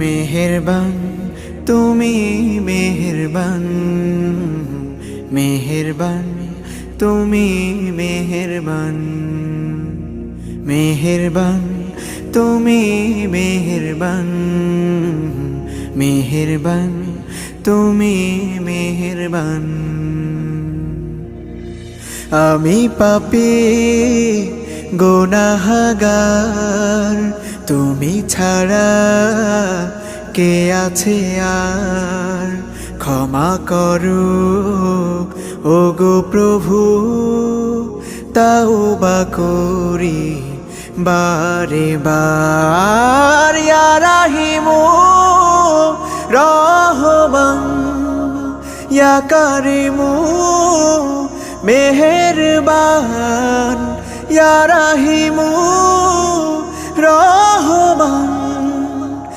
মেহেরবান তুমি মেহেরবান, মেহেরবান তুমি মেহেরবান, মেহেরবান তুমি মেহেরবান, মেহেরবান তুমি মেহেরবান। আমি পাপী গুনাহগার, তুমি ছাড়া কে আছে আর? ক্ষমা করো ওগো প্রভু, তাওবা করি বারে বার। ইয়া রাহিমু রহমান, ইয়া কারিমু মেহেরবান, ইয়া রাহিমু রহমান,